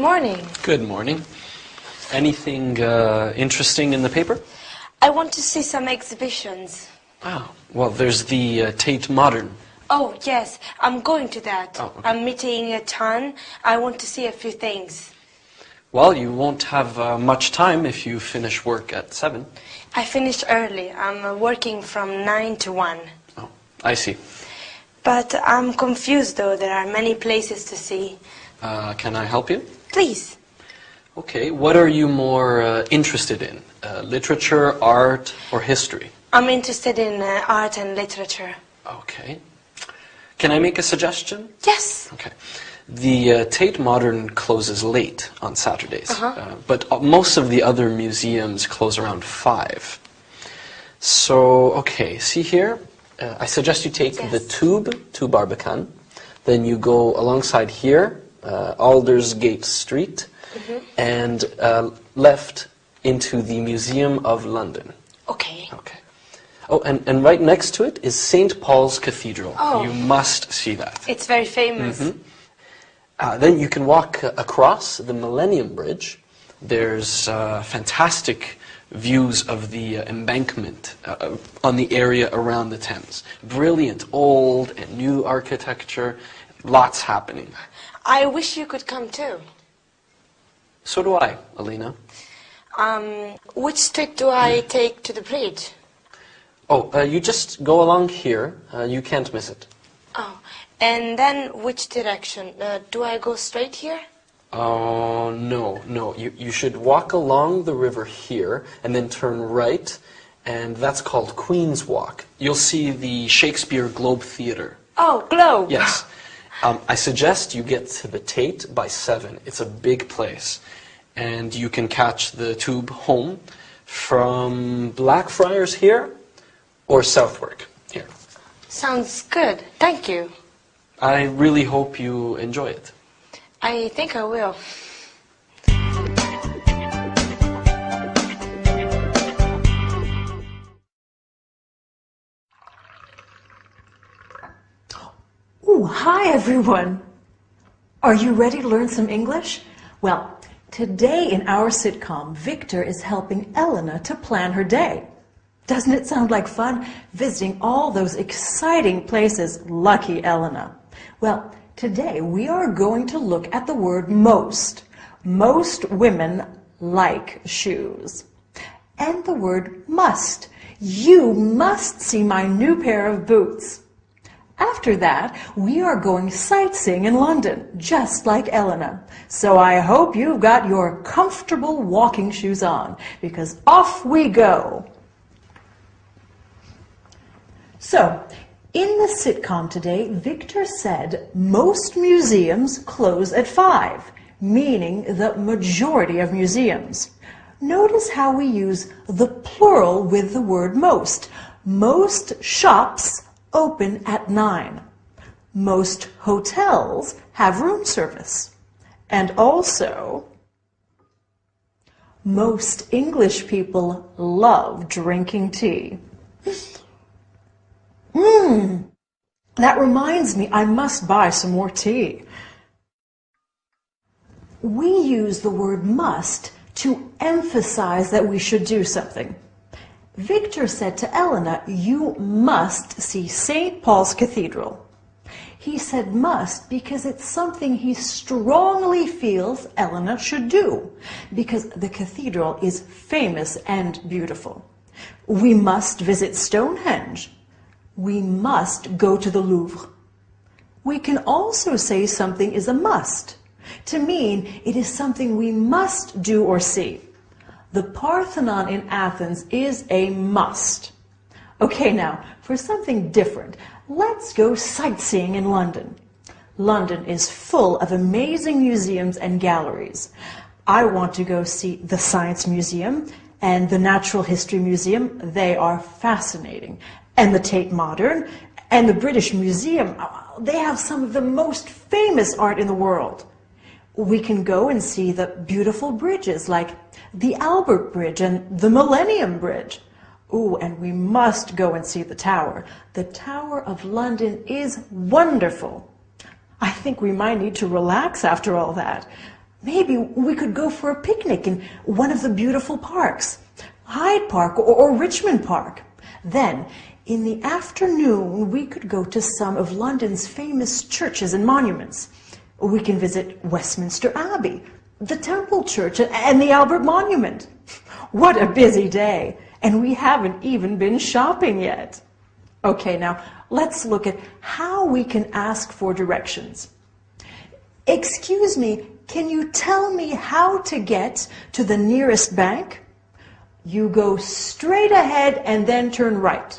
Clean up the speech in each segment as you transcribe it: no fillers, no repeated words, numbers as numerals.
morning. Good morning. Anything interesting in the paper? I want to see some exhibitions. Oh, well, there's the Tate Modern. Oh, yes, I'm going to that. Oh, okay. I'm meeting Tan. I want to see a few things. Well, you won't have much time if you finish work at 7. I finished early. I'm working from 9 to 1. Oh, I see. But I'm confused, though. There are many places to see. Can I help you? Please. Okay, what are you more interested in? Literature, art, or history? I'm interested in art and literature. Okay. Can I make a suggestion? Yes. Okay. The Tate Modern closes late on Saturdays, but most of the other museums close around 5. So, okay, see here? I suggest you take the Tube to Barbican, then you go alongside here, Aldersgate Street, and left into the Museum of London. Okay. Okay. Oh, and right next to it is St. Paul's Cathedral. Oh. You must see that. It's very famous. Then you can walk across the Millennium Bridge. There's fantastic views of the embankment on the area around the Thames. Brilliant old and new architecture. Lots happening. I wish you could come too. So do I, Alina. Which street do I take to the bridge? Oh, you just go along here. You can't miss it. Oh, and then which direction? Do I go straight here? Oh, no. You should walk along the river here and then turn right, and that's called Queen's Walk. You'll see the Shakespeare Globe Theatre. Oh, Globe. Yes. I suggest you get to the Tate by 7. It's a big place. And you can catch the tube home from Blackfriars here or Southwark here. Sounds good. Thank you. I really hope you enjoy it. I think I will. Oh, hi everyone. Are you ready to learn some English? Well, today in our sitcom, Victor is helping Elena to plan her day. Doesn't it sound like fun, visiting all those exciting places? Lucky Elena. Well, today we are going to look at the word most. Most women like shoes. And the word must. You must see my new pair of boots. After that, we are going sightseeing in London, just like Elena. So I hope you've got your comfortable walking shoes on, because off we go. So, in the sitcom today, Victor said most museums close at 5, meaning the majority of museums. Notice how we use the plural with the word most. Most shops open at 9. Most hotels have room service. And also, most English people love drinking tea. That reminds me, I must buy some more tea. We use the word must to emphasize that we should do something. Victor said to Elena, you must see St. Paul's Cathedral. He said must because it's something he strongly feels Elena should do, because the cathedral is famous and beautiful. We must visit Stonehenge. We must go to the Louvre. We can also say something is a must, to mean it is something we must do or see. The Parthenon in Athens is a must. Okay, now, for something different, let's go sightseeing in London. London is full of amazing museums and galleries. I want to go see the Science Museum and the Natural History Museum. They are fascinating. And the Tate Modern and the British Museum, they have some of the most famous art in the world. We can go and see the beautiful bridges like the Albert Bridge and the Millennium Bridge. Ooh, and we must go and see the Tower. The Tower of London is wonderful. I think we might need to relax after all that. Maybe we could go for a picnic in one of the beautiful parks, Hyde Park or Richmond Park. Then, in the afternoon, we could go to some of London's famous churches and monuments. We can visit Westminster Abbey, the Temple Church, and the Albert Monument. What a busy day! And we haven't even been shopping yet. Okay, now let's look at how we can ask for directions. Excuse me, can you tell me how to get to the nearest bank? You go straight ahead and then turn right.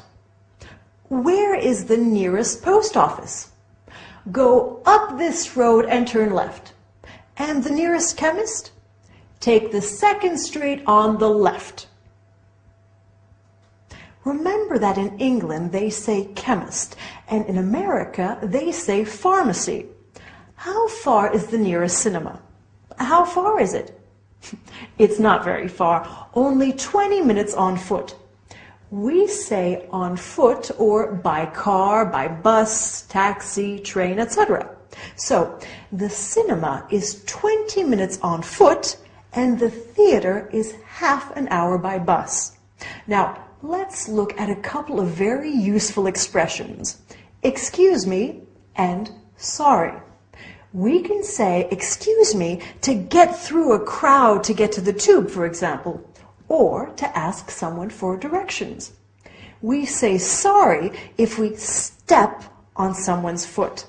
Where is the nearest post office? Go up this road and turn left. And the nearest chemist? Take the second street on the left. Remember that in England they say chemist, and in America they say pharmacy. How far is the nearest cinema? How far is it? It's not very far, only 20 minutes on foot. We say on foot or by car, by bus, taxi, train, etc. So the cinema is 20 minutes on foot and the theater is half an hour by bus. Now, let's look at a couple of very useful expressions. Excuse me and sorry. We can say, excuse me, to get through a crowd to get to the tube, for example, or to ask someone for directions. We say sorry if we step on someone's foot.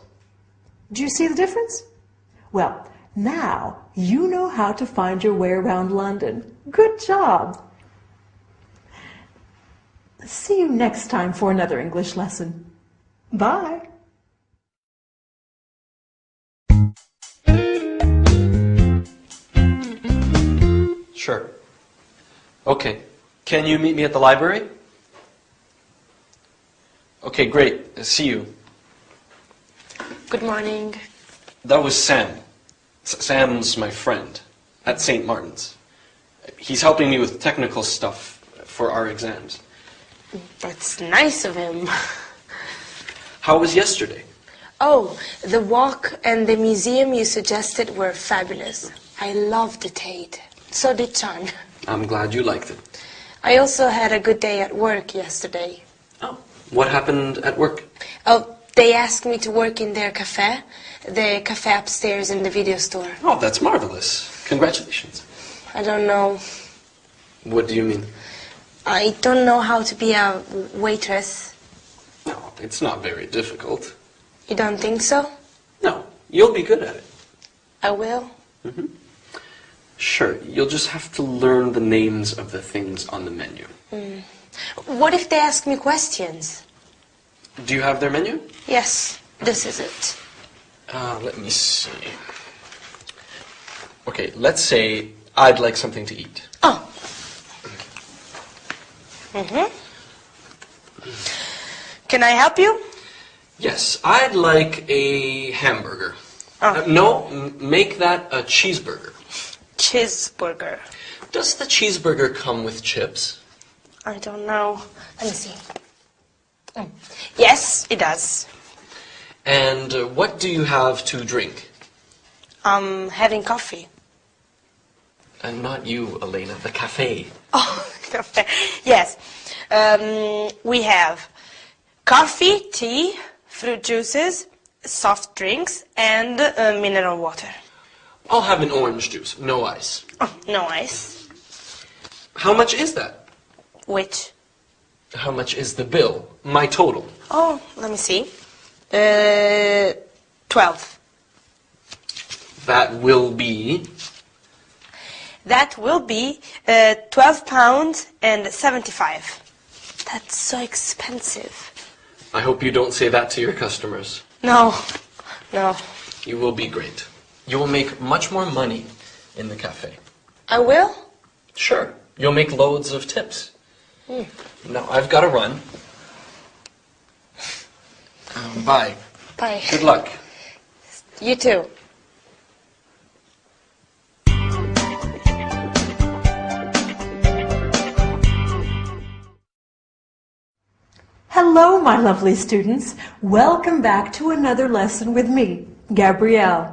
Do you see the difference? Well, now you know how to find your way around London. Good job! See you next time for another English lesson. Bye! Sure. Okay. Can you meet me at the library? Okay, great. See you. Good morning. That was Sam. Sam's my friend at St. Martin's. He's helping me with technical stuff for our exams. That's nice of him. How was yesterday? Oh, the walk and the museum you suggested were fabulous. I loved the Tate. So did Chan. I'm glad you liked it. I also had a good day at work yesterday. Oh. What happened at work? Oh, they asked me to work in their cafe. The cafe upstairs in the video store. Oh, that's marvelous. Congratulations. I don't know. What do you mean? I don't know how to be a waitress. No, it's not very difficult. You don't think so? No, you'll be good at it. I will. Mm-hmm. Sure, you'll just have to learn the names of the things on the menu. What if they ask me questions? Do you have their menu? Yes, this is it. Let me see. Okay, let's say I'd like something to eat. Oh. Mm-hmm. Can I help you? Yes, I'd like a hamburger. Oh. No, make that a cheeseburger. Cheeseburger. Does the cheeseburger come with chips? I don't know. Let me see. Yes, it does. And what do you have to drink? Having coffee. And not you, Elena, the cafe. Oh, cafe. Yes. We have coffee, tea, fruit juices, soft drinks, and mineral water. I'll have an orange juice, no ice. Oh, no ice. How much is that? Which? How much is the bill? My total. Oh, let me see. 12. That will be... That will be £12 and 75. That's so expensive. I hope you don't say that to your customers. No, no. You will be great. You will make much more money in the cafe. I will? Sure. You'll make loads of tips. Now, I've got to run. Bye. Bye. Good luck. You too. Hello, my lovely students. Welcome back to another lesson with me, Gabrielle.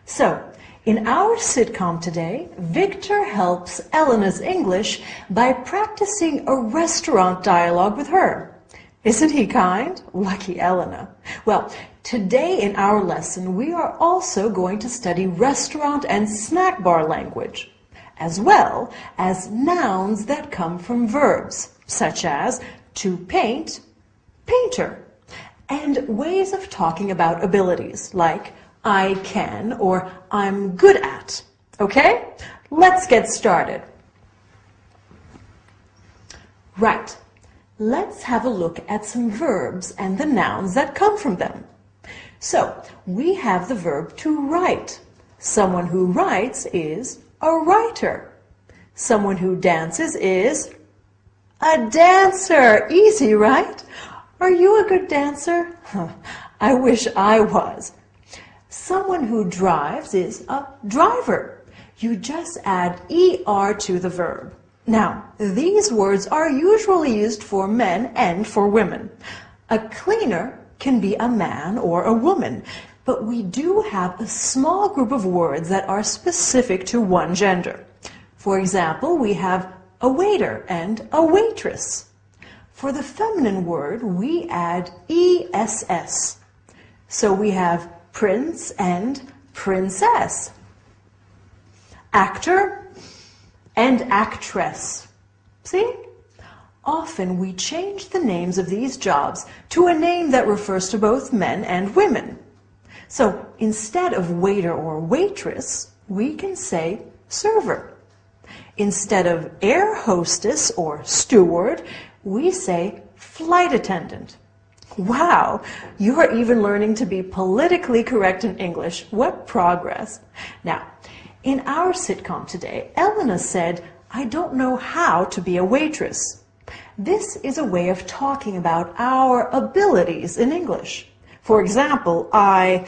So, In our sitcom today, Victor helps Elena's English by practicing a restaurant dialogue with her. Isn't he kind? Lucky Elena. Well, today in our lesson, we are also going to study restaurant and snack bar language, as well as nouns that come from verbs, such as to paint, painter, and ways of talking about abilities, like I can or I'm good at. Okay? Let's get started. Right. Let's have a look at some verbs and the nouns that come from them. So, we have the verb to write. Someone who writes is a writer. Someone who dances is a dancer. Easy, right? Are you a good dancer? I wish I was. Someone who drives is a driver. You just add ER to the verb. Now, these words are usually used for men and for women. A cleaner can be a man or a woman, but we do have a small group of words that are specific to one gender. For example, we have a waiter and a waitress. For the feminine word, we add ESS. So we have prince and princess, actor and actress. See? Often we change the names of these jobs to a name that refers to both men and women. So instead of waiter or waitress, we can say server. Instead of air hostess or steward, we say flight attendant. Wow, you are even learning to be politically correct in English. What progress. Now, in our sitcom today, Elena said, I don't know how to be a waitress. This is a way of talking about our abilities in English. For example, I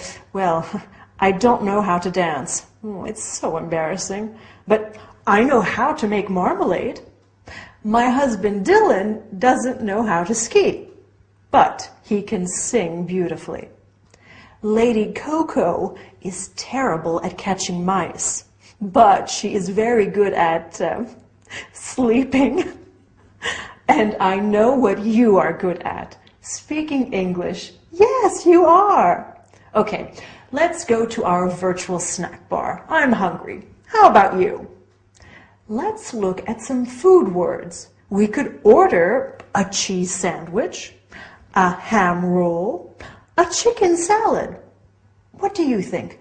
don't know how to dance. Oh, it's so embarrassing. But I know how to make marmalade. My husband Dylan doesn't know how to ski, but he can sing beautifully. Lady Coco is terrible at catching mice, but she is very good at sleeping. And I know what you are good at, speaking English. Yes, you are. Okay, let's go to our virtual snack bar. I'm hungry. How about you? Let's look at some food words. We could order a cheese sandwich, a ham roll, a chicken salad. What do you think?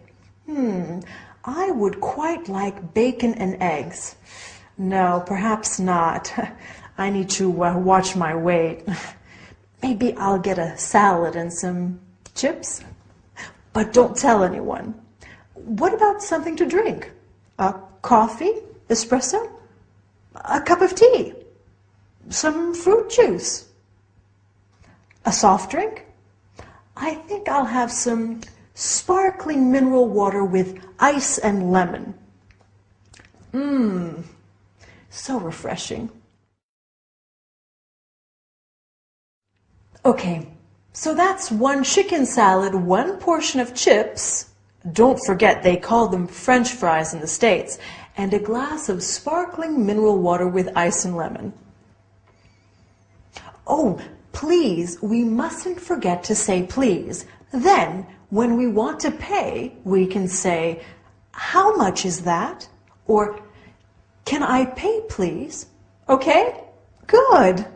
I would quite like bacon and eggs. No, perhaps not. I need to watch my weight. Maybe I'll get a salad and some chips. But don't tell anyone. What about something to drink? A coffee? Espresso? A cup of tea? Some fruit juice? A soft drink? I think I'll have some sparkling mineral water with ice and lemon. So refreshing. Okay, so that's one chicken salad, one portion of chips. Don't forget they call them French fries in the States. And a glass of sparkling mineral water with ice and lemon. Oh, please, we mustn't forget to say please. Then, when we want to pay, we can say, how much is that? Or, can I pay, please? Okay? Good.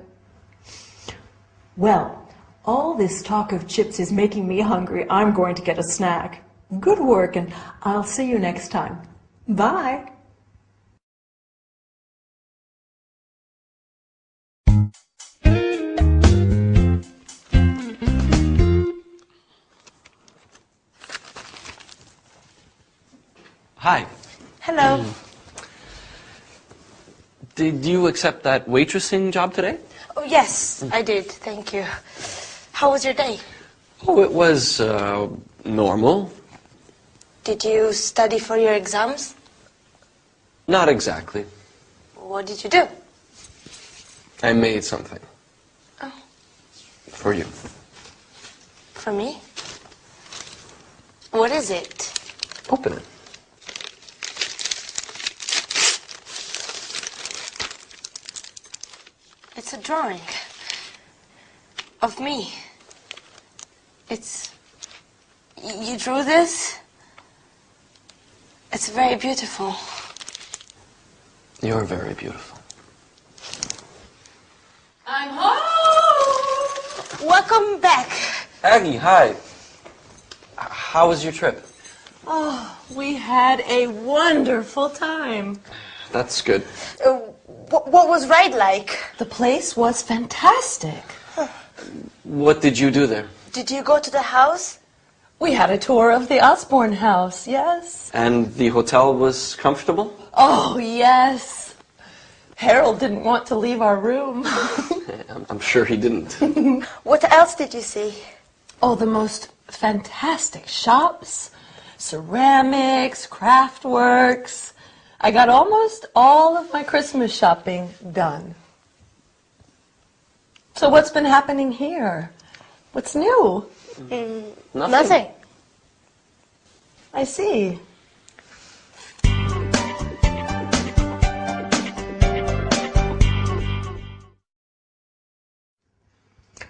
Well, all this talk of chips is making me hungry. I'm going to get a snack. Good work, and I'll see you next time. Bye. Hi. Hello. Did you accept that waitressing job today? Oh, yes, I did. Thank you. How was your day? Oh, it was normal. Did you study for your exams? Not exactly. What did you do? I made something. Oh. For you. For me? What is it? Open it. It's a drawing of me. You drew this? It's very beautiful. You're very beautiful. I'm home! Welcome back. Aggie, hi. How was your trip? Oh, we had a wonderful time. That's good. What was Ride like? The place was fantastic. What did you do there? Did you go to the house? We had a tour of the Osborne house, yes. And the hotel was comfortable? Oh, yes. Harold didn't want to leave our room. I'm sure he didn't. What else did you see? Oh, the most fantastic shops, ceramics, craft works. I got almost all of my Christmas shopping done. So what's been happening here? What's new? Nothing. I see.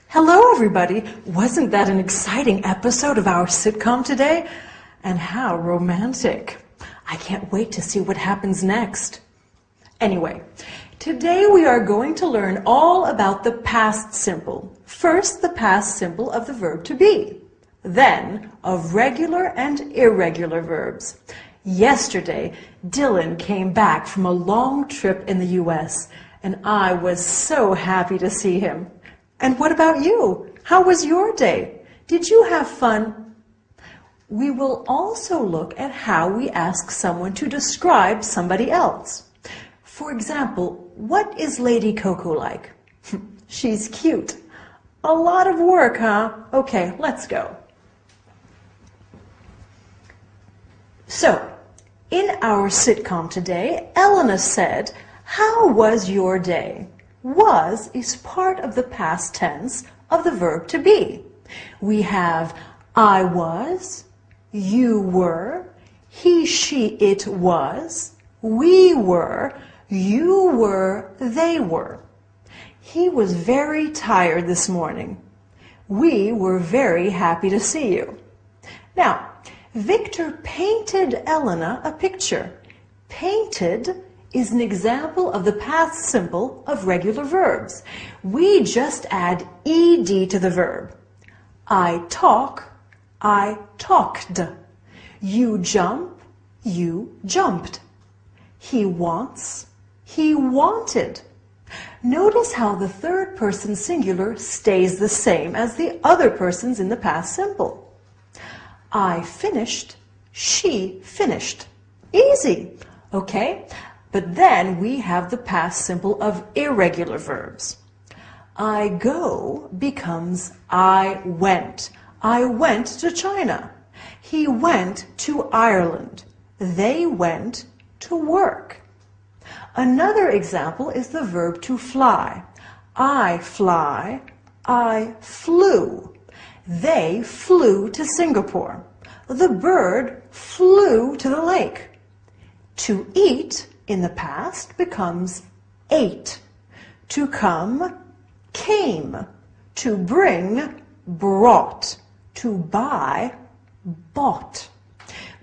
Hello, everybody. Wasn't that an exciting episode of our sitcom today? And how romantic. I can't wait to see what happens next. Anyway, today we are going to learn all about the past simple. First, the past simple of the verb to be. Then, of regular and irregular verbs. Yesterday, Dylan came back from a long trip in the U.S., and I was so happy to see him. And what about you? How was your day? Did you have fun? We will also look at how we ask someone to describe somebody else. For example, what is Lady Coco like? She's cute. A lot of work, huh? Okay, let's go. So, in our sitcom today, Elena said, "How was your day?" Was is part of the past tense of the verb to be. We have I was, you were, he, she, it was, we were, you were, they were. He was very tired this morning. We were very happy to see you. Now, Victor painted Elena a picture. Painted is an example of the past simple of regular verbs. We just add ed to the verb. I talk, I talked. You jump, you jumped. He wants, he wanted. Notice how the third person singular stays the same as the other persons in the past simple. I finished, she finished. Easy, okay? But then we have the past simple of irregular verbs. I go becomes I went. I went to China. He went to Ireland. They went to work. Another example is the verb to fly. I fly, I flew. They flew to Singapore. The bird flew to the lake. To eat in the past becomes ate. To come, came. To bring, brought. To buy, bought.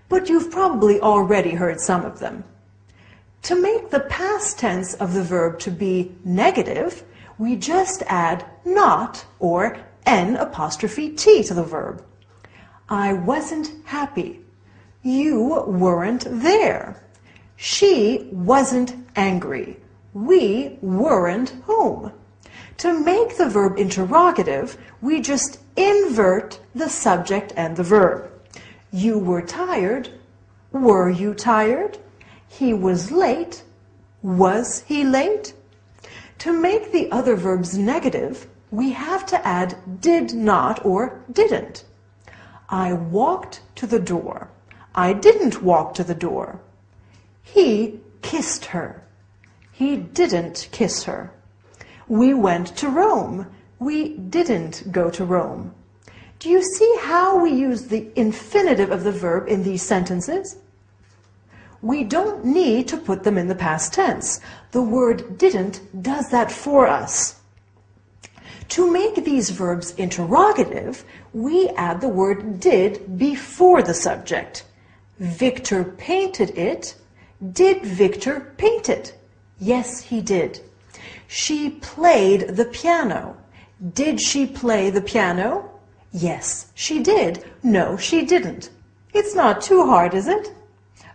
But you've probably already heard some of them. To make the past tense of the verb to be negative, we just add not or N''T to the verb. I wasn't happy. You weren't there. She wasn't angry. We weren't home. To make the verb interrogative, we just invert the subject and the verb. You were tired. Were you tired? He was late. Was he late? To make the other verbs negative, we have to add did not or didn't. I walked to the door. I didn't walk to the door. He kissed her. He didn't kiss her. We went to Rome. We didn't go to Rome. Do you see how we use the infinitive of the verb in these sentences? We don't need to put them in the past tense. The word didn't does that for us. To make these verbs interrogative, we add the word did before the subject. Victor painted it. Did Victor paint it? Yes, he did. She played the piano. Did she play the piano? Yes, she did. No, she didn't. It's not too hard, is it?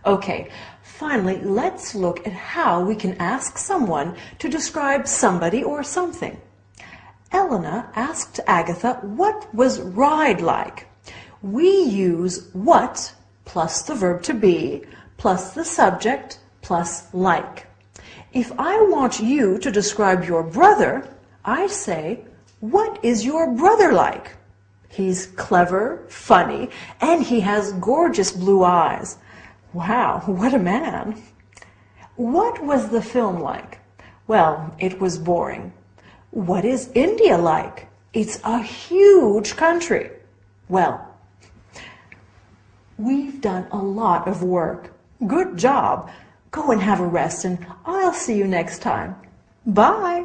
Okay, finally, let's look at how we can ask someone to describe somebody or something. Elena asked Agatha what was ride like. We use what plus the verb to be plus the subject plus like. If I want you to describe your brother, I say, what is your brother like? He's clever, funny, and he has gorgeous blue eyes. Wow, what a man. What was the film like? Well, it was boring. What is India like? It's a huge country. Well, we've done a lot of work. Good job. Go and have a rest, and I'll see you next time. Bye.